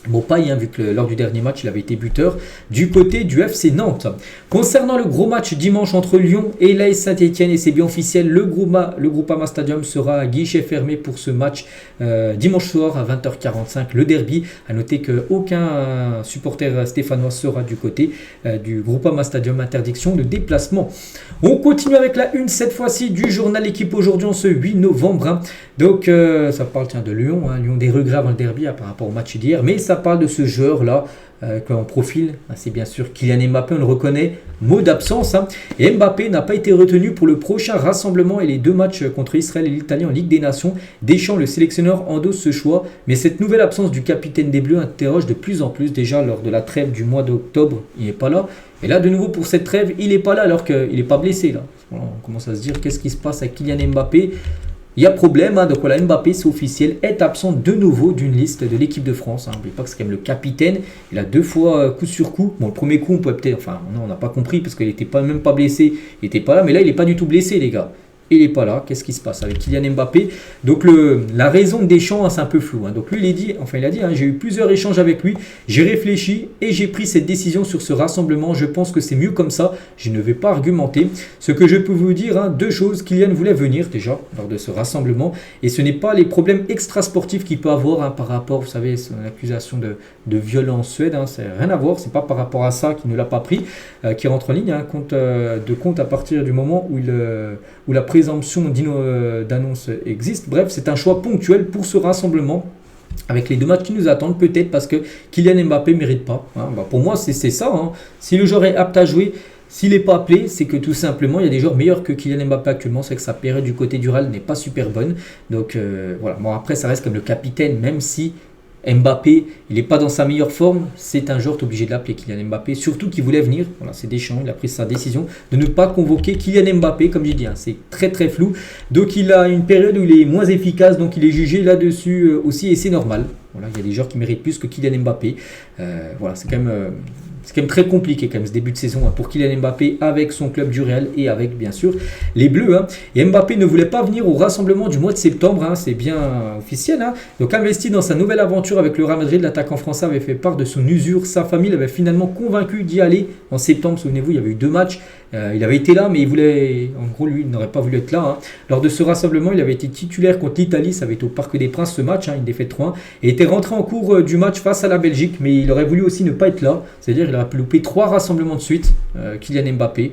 Mopaï, vu que lors du dernier match il avait été buteur du côté du FC Nantes. Concernant le gros match dimanche entre Lyon et l'AS Saint-Etienne, et c'est bien officiel, le Groupama Stadium sera à guichet fermé pour ce match dimanche soir à 20h45, le derby. A noter qu'aucun supporter stéphanois sera du côté du Groupama Stadium, interdiction de déplacement. On continue avec la une cette fois-ci du journal Équipe aujourd'hui en ce 8 novembre. Donc ça parle de Lyon, Lyon des regrets avant le derby par rapport au match d'hier, mais ça parle de ce joueur-là en profil, c'est bien sûr Kylian Mbappé, on le reconnaît, mot d'absence. Et Mbappé n'a pas été retenu pour le prochain rassemblement et les 2 matchs contre Israël et l'Italie en Ligue des Nations. Deschamps, le sélectionneur, endosse ce choix, mais cette nouvelle absence du capitaine des Bleus interroge de plus en plus. Déjà lors de la trêve du mois d'octobre, il n'est pas là. Et là, de nouveau, pour cette trêve, il n'est pas là alors qu'il n'est pas blessé. Là. Voilà, on commence à se dire qu'est-ce qui se passe avec Kylian Mbappé. Il y a problème, donc voilà, Mbappé, c'est officiel, est absent de nouveau d'une liste de l'équipe de France. N'oubliez pas que c'est quand même le capitaine. Il a 2 fois coup sur coup. Bon, le premier coup, on peut peut-être, on n'a pas compris parce qu'il n'était même pas blessé. Il n'était pas là, mais là, il n'est pas du tout blessé, les gars. il n'est pas là. Qu'est-ce qui se passe avec Kylian Mbappé? Donc la raison de Deschamps, c'est un peu flou. Donc lui, il a dit, j'ai eu plusieurs échanges avec lui, j'ai réfléchi et j'ai pris cette décision sur ce rassemblement. Je pense que c'est mieux comme ça. Je ne vais pas argumenter. Ce que je peux vous dire, deux choses. Kylian voulait venir déjà lors de ce rassemblement et ce n'est pas les problèmes extrasportifs qu'il peut avoir par rapport, vous savez, son accusation de viol en Suède. Ça n'a rien à voir. C'est pas par rapport à ça qu'il ne l'a pas pris, qui rentre en ligne compte à partir du moment où la présomption d'annonce existe. Bref, c'est un choix ponctuel pour ce rassemblement avec les 2 matchs qui nous attendent, peut-être parce que Kylian Mbappé ne mérite pas. Pour moi, c'est ça. Si le joueur est apte à jouer, s'il n'est pas appelé, c'est que tout simplement, il y a des joueurs meilleurs que Kylian Mbappé actuellement. C'est que sa période du côté du Real n'est pas super bonne. Donc voilà. Bon, après, ça reste comme le capitaine, même si Mbappé, il n'est pas dans sa meilleure forme, c'est un joueur, tu es obligé de l'appeler Kylian Mbappé, surtout qu'il voulait venir. Voilà, c'est Deschamps, il a pris sa décision de ne pas convoquer Kylian Mbappé, comme j'ai dit, c'est très très flou. Donc il a une période où il est moins efficace, donc il est jugé là-dessus aussi, et c'est normal. Voilà, il y a des joueurs qui méritent plus que Kylian Mbappé. Voilà, c'est quand même très compliqué quand même ce début de saison pour Kylian Mbappé avec son club du Real et avec bien sûr les Bleus. Et Mbappé ne voulait pas venir au rassemblement du mois de septembre, c'est bien officiel. Donc investi dans sa nouvelle aventure avec le Real Madrid, l'attaquant français avait fait part de son usure. Sa famille l'avait finalement convaincu d'y aller en septembre. Souvenez-vous, il y avait eu 2 matchs. Il avait été là, mais en gros, lui, il n'aurait pas voulu être là. Lors de ce rassemblement, il avait été titulaire contre l'Italie. Ça avait été au Parc des Princes ce match, une défaite 3-1. Et était rentré en cours du match face à la Belgique, mais il aurait voulu aussi ne pas être là. C'est-à-dire qu'il aurait pu louper 3 rassemblements de suite, Kylian Mbappé.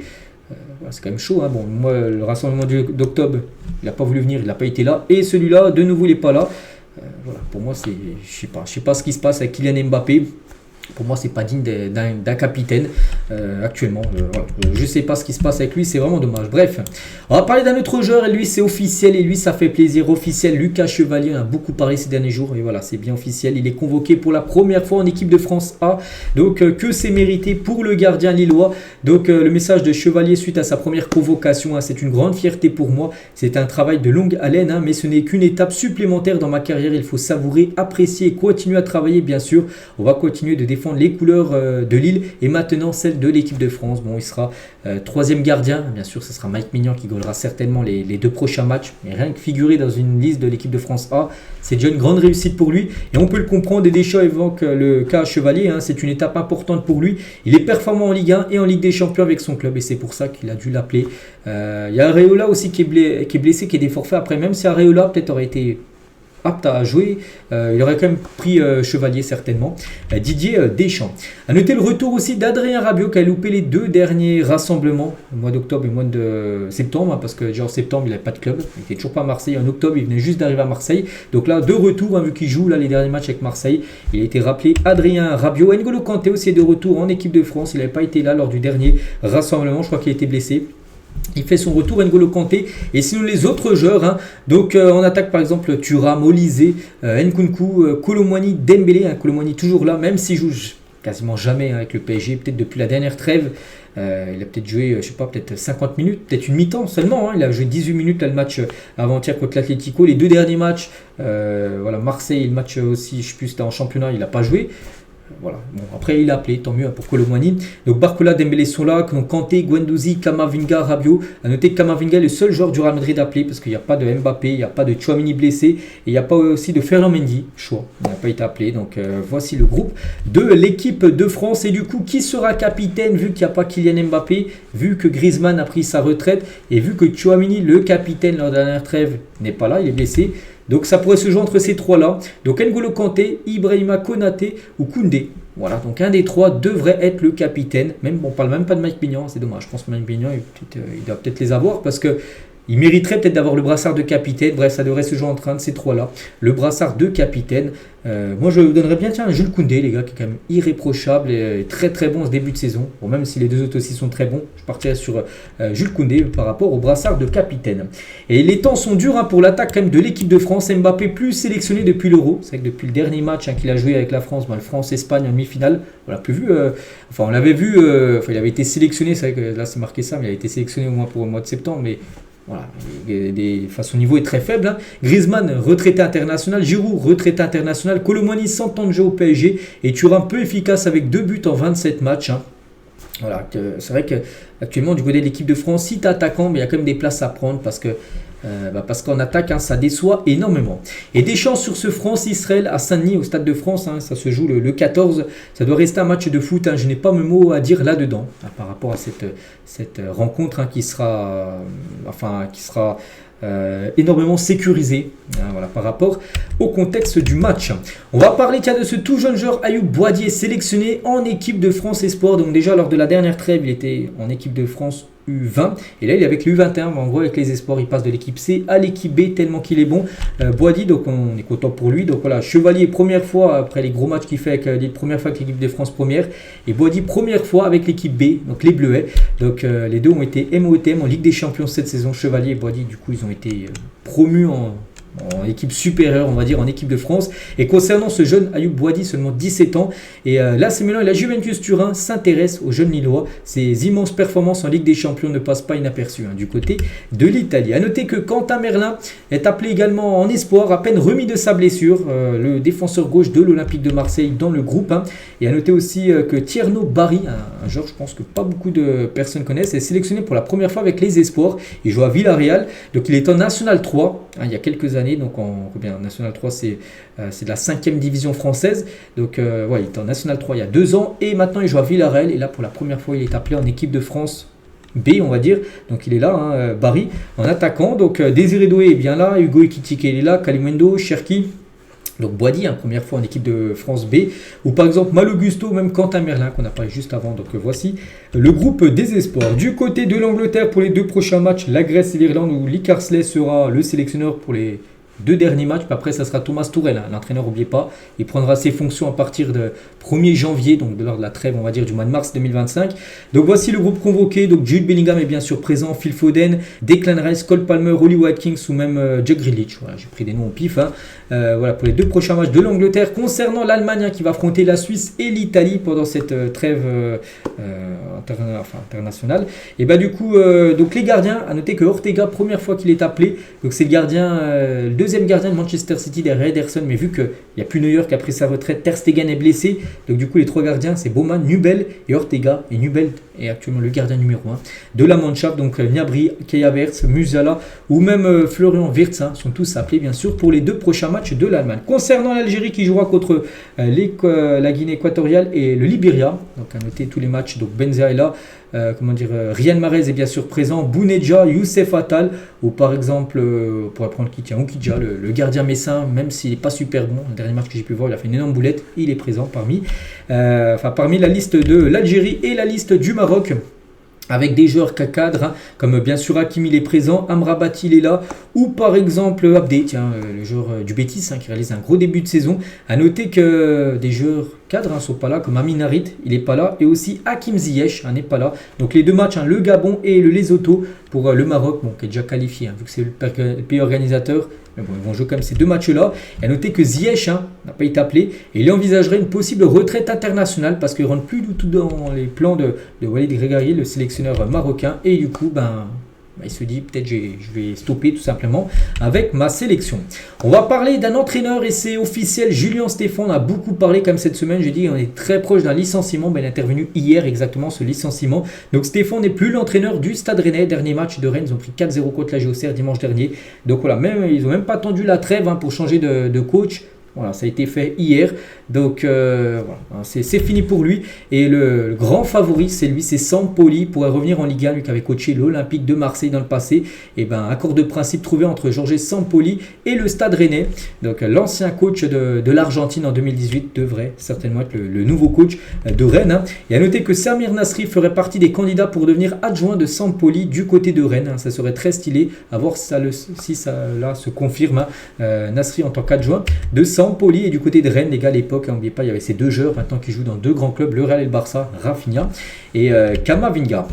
C'est quand même chaud. Bon, moi, le rassemblement d'octobre, il n'a pas voulu venir, il n'a pas été là. Et celui-là, de nouveau, il n'est pas là. Voilà, pour moi, je sais pas ce qui se passe avec Kylian Mbappé. Pour moi, c'est pas digne d'un capitaine actuellement. Voilà. Je ne sais pas ce qui se passe avec lui, c'est vraiment dommage. Bref, on va parler d'un autre joueur et lui, c'est officiel et lui, ça fait plaisir. Officiel, Lucas Chevalier, on a beaucoup parlé ces derniers jours et voilà, c'est bien officiel. Il est convoqué pour la première fois en équipe de France A. Donc, que c'est mérité pour le gardien lillois. Donc, le message de Chevalier suite à sa première convocation, c'est une grande fierté pour moi. C'est un travail de longue haleine, mais ce n'est qu'une étape supplémentaire dans ma carrière. Il faut savourer, apprécier et continuer à travailler, bien sûr. On va continuer de défendre les couleurs de Lille et maintenant celles de l'équipe de France. Bon, il sera 3e gardien. Bien sûr, ce sera Mike Maignan qui gagnera certainement les 2 prochains matchs. Mais rien que figurer dans une liste de l'équipe de France A, c'est déjà une grande réussite pour lui. Et on peut le comprendre, et Deschamps évoque le cas Chevalier. C'est une étape importante pour lui. Il est performant en Ligue 1 et en Ligue des Champions avec son club et c'est pour ça qu'il a dû l'appeler. Il y a Areola aussi qui est blessé, qui est des forfaits. Après, même si Areola peut-être aurait été apte à jouer, il aurait quand même pris Chevalier certainement. Didier Deschamps. A noter le retour aussi d'Adrien Rabiot qui a loupé les 2 derniers rassemblements, au mois d'octobre et au mois de septembre, parce que déjà en septembre il n'avait pas de club, il n'était toujours pas à Marseille. En octobre il venait juste d'arriver à Marseille, donc là de retour, vu qu'il joue là les derniers matchs avec Marseille. Il a été rappelé Adrien Rabiot. N'Golo Kanté aussi est de retour en équipe de France, il n'avait pas été là lors du dernier rassemblement, je crois qu'il a été blessé. Il fait son retour, N'Golo Kanté. Et sinon les autres joueurs, donc en attaque par exemple Thuram, Olysée, Nkunku, Kolo Muani, Dembélé. Kolo Muani toujours là, même s'il joue quasiment jamais avec le PSG, peut-être depuis la dernière trêve. Il a peut-être joué, je sais pas, peut-être 50 minutes, peut-être une mi-temps seulement. Il a joué 18 minutes là, le match avant-hier contre l'Atlético. Les 2 derniers matchs, voilà, Marseille, le match aussi, je sais plus, c'était en championnat, il n'a pas joué. Voilà. Bon, après il a appelé, tant mieux pour Kolo Muani. Donc Barcola, Dembélé sont là, Kanté, Guendouzi, Camavinga, Rabiot. A noter que Camavinga est le seul joueur du Real Madrid appelé parce qu'il n'y a pas de Mbappé, il n'y a pas de Tchouaméni blessé et il n'y a pas aussi de Ferland Mendy, choix. Il n'a pas été appelé. Donc voici le groupe de l'équipe de France. Et du coup, qui sera capitaine vu qu'il n'y a pas Kylian Mbappé, vu que Griezmann a pris sa retraite et vu que Tchouaméni, le capitaine lors de la dernière trêve, n'est pas là, il est blessé. Donc ça pourrait se jouer entre ces 3-là. Donc N'Golo Kanté, Ibrahima Konaté ou Koundé. Voilà, donc un des 3 devrait être le capitaine. Même, on parle même pas de Mike Maignan, c'est dommage. Je pense que Mike Maignan, il doit peut-être les avoir parce que il mériterait peut-être d'avoir le brassard de capitaine. Bref, ça devrait se jouer entre un de ces 3-là. Le brassard de capitaine. Moi, je donnerais bien Jules Koundé, les gars, qui est quand même irréprochable et très très bon ce début de saison. Bon, même si les 2 autres aussi sont très bons, je partirais sur Jules Koundé par rapport au brassard de capitaine. Et les temps sont durs pour l'attaque quand même de l'équipe de France. Mbappé plus sélectionné depuis l'Euro. C'est vrai que depuis le dernier match qu'il a joué avec la France, le France-Espagne en demi-finale, on l'a plus vu. On l'avait vu, il avait été sélectionné, c'est vrai que là c'est marqué ça, mais il a été sélectionné au moins pour le mois de septembre. Mais voilà, son niveau est très faible. Griezmann, retraité international. Giroud, retraité international. Kolo Muani, 100 ans de jeu au PSG. Et Thuram, peu efficace avec 2 buts en 27 matchs. Voilà, c'est vrai qu'actuellement, du côté de l'équipe de France, si tu es attaquant, mais il y a quand même des places à prendre parce qu'en attaque, ça déçoit énormément. Et des chances sur ce France-Israël à Saint-Denis, au Stade de France, ça se joue le 14. Ça doit rester un match de foot. Je n'ai pas mes mots à dire là-dedans par rapport à cette rencontre qui sera énormément sécurisé voilà, par rapport au contexte du match. On va parler de ce tout jeune joueur Ayoub Boadi, sélectionné en équipe de France Espoir. Donc déjà lors de la dernière trêve, il était en équipe de France U20 et là il est avec le U21. En gros avec les espoirs il passe de l'équipe C à l'équipe B tellement qu'il est bon. Boadi, donc on est content pour lui. Donc voilà, Chevalier première fois après les gros matchs qu'il fait avec les premières fois avec l'équipe de France première, et Boadi première fois avec l'équipe B, donc les Bleuets. Donc les deux ont été MOTM en Ligue des Champions cette saison. Chevalier et Boadi, du coup ils ont été promus en équipe supérieure, on va dire, en équipe de France. Et concernant ce jeune Ayoub Boadi, seulement 17 ans, et l'AC Milan et la Juventus Turin s'intéressent aux jeunes Lillois. Ses immenses performances en Ligue des Champions ne passent pas inaperçues du côté de l'Italie. A noter que Quentin Merlin est appelé également en espoir, à peine remis de sa blessure, le défenseur gauche de l'Olympique de Marseille dans le groupe. Et à noter aussi que Tierno Barry, un joueur je pense que pas beaucoup de personnes connaissent, est sélectionné pour la première fois avec les espoirs. Il joue à Villarreal, donc il est en National 3 il y a quelques années. Donc National 3 c'est de la 5e division française. Donc il était en National 3 il y a 2 ans et maintenant il joue à Villarreal. Et là pour la première fois il est appelé en équipe de France B, on va dire. Donc il est là, Barry, en attaquant. Donc Désiré Doué est bien là, Hugo Ekitike il est là, Kalimundo, Cherki. Donc Boadi, première fois en équipe de France B, ou par exemple Malo Gusto, même Quentin Merlin qu'on a parlé juste avant. Donc voici le groupe des espoirs. Du côté de l'Angleterre pour les 2 prochains matchs, la Grèce et l'Irlande, où Lee Carsley sera le sélectionneur pour les 2 derniers matchs. Puis après ça sera Thomas Tourel, l'entraîneur, n'oubliez pas. Il prendra ses fonctions à partir de 1er janvier, donc lors de la trêve on va dire du mois de mars 2025. Donc voici le groupe convoqué. Donc Jude Bellingham est bien sûr présent, Phil Foden, Declan Rice, Cole Palmer, Oli Watkins ou même Jack Grealish. Voilà, j'ai pris des noms au pif. Voilà pour les 2 prochains matchs de l'Angleterre. Concernant l'Allemagne qui va affronter la Suisse et l'Italie pendant cette trêve internationale. Et du coup, donc les gardiens, à noter que Ortega, première fois qu'il est appelé, donc c'est le gardien, le deuxième gardien de Manchester City derrière Ederson, mais vu qu'il n'y a plus Neuer qui a pris sa retraite, Ter Stegen est blessé, donc du coup les 3 gardiens c'est Baumann, Nubel et Ortega, et Nubel est actuellement le gardien numéro 1 de la Mannschaft. Donc Gnabry, Kai Havertz, Musiala ou même Florian Wirtz sont tous appelés bien sûr pour les 2 prochains matchs de l'Allemagne. Concernant l'Algérie qui jouera contre la Guinée équatoriale et le Libéria, donc à noter tous les matchs, donc Benzia est là, Riyad Mahrez est bien sûr présent, Bounedjah, Youssef Attal, ou par exemple, on pourrait prendre Oukidja, le gardien messin, même s'il n'est pas super bon, le dernier match que j'ai pu voir, il a fait une énorme boulette, il est présent parmi la liste de l'Algérie et la liste du Maroc. Avec des joueurs cadres, comme bien sûr Hakim il est présent, Amrabat il est là, ou par exemple Abdé, le joueur du Betis qui réalise un gros début de saison. A noter que des joueurs cadres ne sont pas là, comme Amin Harit, il n'est pas là, et aussi Hakim Ziyech n'est pas là. Donc les 2 matchs, le Gabon et le Lesotho pour le Maroc, qui est déjà qualifié, vu que c'est le pays organisateur. Mais bon, ils vont jouer quand même ces 2 matchs-là. Et à noter que Ziyech n'a pas été appelé et il envisagerait une possible retraite internationale parce qu'il ne rentre plus du tout dans les plans de Walid Regragui, le sélectionneur marocain. Et du coup, il se dit peut-être je vais stopper tout simplement avec ma sélection. On va parler d'un entraîneur et c'est officiel, Julien Stéphan. On a beaucoup parlé comme cette semaine, j'ai dit on est très proche d'un licenciement, il est intervenu hier exactement ce licenciement. Donc Stéphan n'est plus l'entraîneur du Stade Rennais. Dernier match de Rennes, ils ont pris 4-0 contre la GOCR dimanche dernier. Donc voilà, ils n'ont même pas attendu la trêve pour changer de coach. Voilà, ça a été fait hier. Donc voilà, c'est fini pour lui. Et le grand favori, c'est lui, c'est Sampoli, pourrait revenir en Ligue 1, lui qui avait coaché l'Olympique de Marseille dans le passé. Et accord de principe trouvé entre Jorge Sampoli et le Stade Rennais. Donc l'ancien coach de l'Argentine en 2018 devrait certainement être le nouveau coach de Rennes. Et à noter que Samir Nasri ferait partie des candidats pour devenir adjoint de Sampoli du côté de Rennes. Ça serait très stylé à voir si ça se confirme. Nasri en tant qu'adjoint de Sampoli. Et du côté de Rennes, les gars, à l'époque, n'oubliez pas, il y avait ces 2 joueurs maintenant qui jouent dans 2 grands clubs, le Real et le Barça, Rafinha et Camavinga.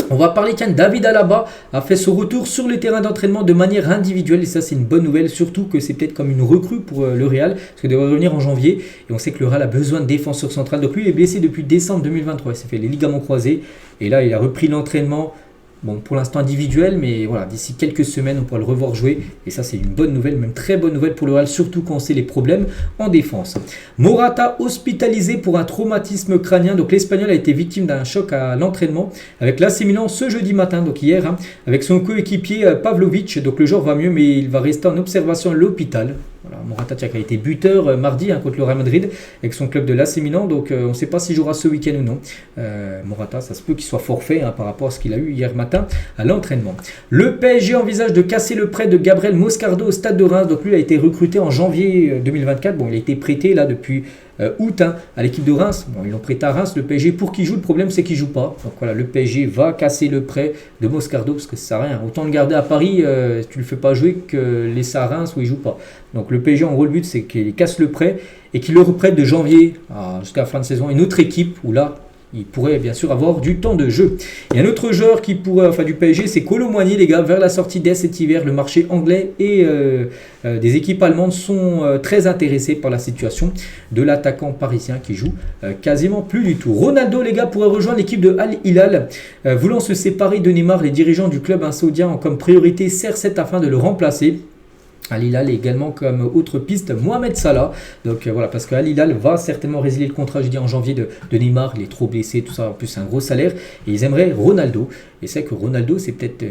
On va parler, David Alaba a fait son retour sur le terrain d'entraînement de manière individuelle et ça c'est une bonne nouvelle, surtout que c'est peut-être comme une recrue pour le Real, parce qu'il devrait revenir en janvier et on sait que le Real a besoin de défenseurs centrales. Donc lui il est blessé depuis décembre 2023, il s'est fait les ligaments croisés et là il a repris l'entraînement Bon, pour l'instant individuel, mais voilà, d'ici quelques semaines, on pourra le revoir jouer. Et ça, c'est une bonne nouvelle, même très bonne nouvelle pour le Real, surtout quand on sait les problèmes en défense. Morata hospitalisé pour un traumatisme crânien. Donc l'Espagnol a été victime d'un choc à l'entraînement avec l'AC Milan ce jeudi matin, donc hier, avec son coéquipier Pavlovic. Donc le joueur va mieux, mais il va rester en observation à l'hôpital. Voilà, Morata qui a été buteur mardi contre le Real Madrid avec son club de l'AC Milan, donc on ne sait pas s'il jouera ce week-end ou non. Morata, ça se peut qu'il soit forfait par rapport à ce qu'il a eu hier matin à l'entraînement. Le PSG envisage de casser le prêt de Gabriel Moscardo au Stade de Reims, donc lui a été recruté en janvier 2024, bon il a été prêté là depuis août à l'équipe de Reims. Bon, ils l'ont prêté à Reims, le PSG, pour qu'il joue. Le problème, c'est qu'il ne joue pas. Donc voilà, le PSG va casser le prêt de Moscardo parce que ça sert à rien. Autant le garder à Paris, tu ne le fais pas jouer que laisser à Reims où il ne joue pas. Donc le PSG, en gros, le but, c'est qu'il casse le prêt et qu'il le reprête de janvier jusqu'à la fin de saison. Une autre équipe où là, il pourrait bien sûr avoir du temps de jeu. Et un autre joueur qui pourrait, du PSG, c'est Kolo Muani, les gars, vers la sortie dès cet hiver. Le marché anglais et des équipes allemandes sont très intéressés par la situation de l'attaquant parisien qui joue quasiment plus du tout. Ronaldo, les gars, pourrait rejoindre l'équipe de Al Hilal. Voulant se séparer de Neymar, les dirigeants du club saoudien ont comme priorité CR7 afin de le remplacer. Al Hilal également comme autre piste Mohamed Salah, donc voilà, parce que Al Hilal va certainement résilier le contrat, je dis en janvier de Neymar, il est trop blessé, tout ça, en plus c'est un gros salaire, et ils aimeraient Ronaldo, et c'est que Ronaldo c'est peut-être,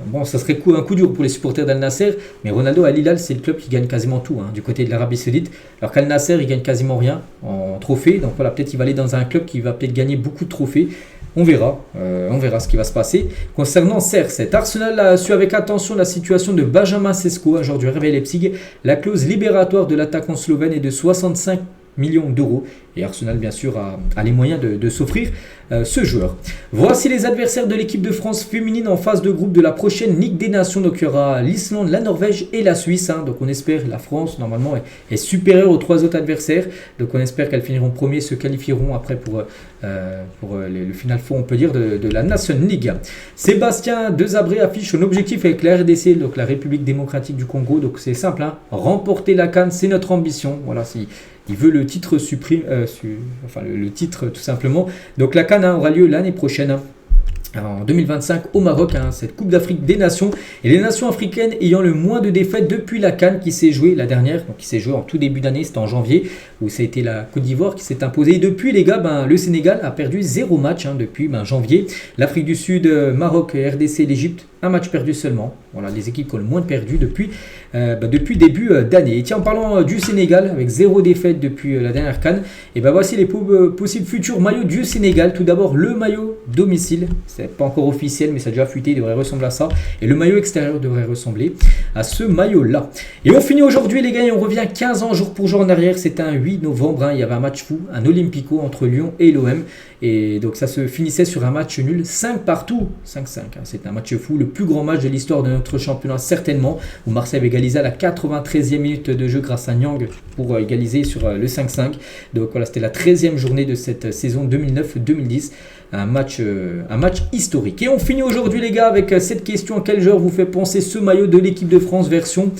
bon ça serait un coup dur pour les supporters d'Al Nasser, mais Ronaldo à Al Hilal c'est le club qui gagne quasiment tout, du côté de l'Arabie Saoudite, alors qu'Al Nasser il gagne quasiment rien en trophée, donc voilà, peut-être il va aller dans un club qui va peut-être gagner beaucoup de trophées. On verra ce qui va se passer. Concernant CR7, Arsenal a su avec attention la situation de Benjamin Sesko, un joueur du RB Leipzig. La clause libératoire de l'attaquant slovène est de 65 millions d'euros. Et Arsenal, bien sûr, a les moyens de s'offrir ce joueur. Voici les adversaires de l'équipe de France féminine en phase de groupe de la prochaine Ligue des Nations. Donc il y aura l'Islande, la Norvège et la Suisse. Donc on espère, la France, normalement, est supérieure aux trois autres adversaires. Donc on espère qu'elles finiront premiers, se qualifieront après pour le final four, on peut dire, de la Nation League. Sébastien Desabré affiche son objectif avec la RDC, donc la République démocratique du Congo. Donc c'est simple, remporter la CAN, c'est notre ambition. Voilà, il veut le titre le titre tout simplement. Donc la CAN aura lieu l'année prochaine. En 2025 au Maroc, cette Coupe d'Afrique des Nations, et les nations africaines ayant le moins de défaites depuis la CAN qui s'est jouée la dernière, donc qui s'est jouée en tout début d'année, c'était en janvier, où ça a été la Côte d'Ivoire qui s'est imposée. Et depuis les gars, le Sénégal a perdu 0 match depuis janvier. L'Afrique du Sud, Maroc, RDC, l'Égypte, un match perdu seulement. Voilà les équipes qui ont le moins perdu depuis début d'année. Et tiens, en parlant du Sénégal, avec 0 défaite depuis la dernière CAN, et voici les possibles futurs maillots du Sénégal. Tout d'abord, le maillot domicile, c'est pas encore officiel, mais ça a déjà fuité, il devrait ressembler à ça. Et le maillot extérieur devrait ressembler à ce maillot-là. Et on finit aujourd'hui, les gars, et on revient 15 ans jour pour jour en arrière. C'était un 8 novembre, il y avait un match fou, un Olympico entre Lyon et l'OM. Et donc ça se finissait sur un match nul, 5-5. C'était un match fou, le plus grand match de l'histoire de notre championnat certainement, où Marseille avait égalisé à la 93e minute de jeu grâce à Nyang pour égaliser sur le 5-5. Donc voilà, c'était la 13e journée de cette saison 2009-2010. Un match historique. Et on finit aujourd'hui les gars avec cette question: à quel joueur vous fait penser ce maillot de l'équipe de France version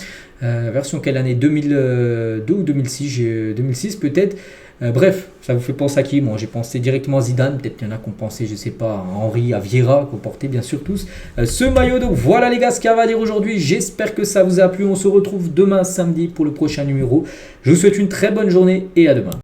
quelle année, 2002 ou 2006, 2006 peut-être. Bref, ça vous fait penser à qui? Moi j'ai pensé directement à Zidane, peut-être qu'il y en a qui ont pensé, je sais pas, à Henry, à Vieira, qu'on portait bien sûr tous ce maillot. Donc voilà les gars ce qu'il y a à dire aujourd'hui, j'espère que ça vous a plu. On se retrouve demain samedi pour le prochain numéro. Je vous souhaite une très bonne journée et à demain.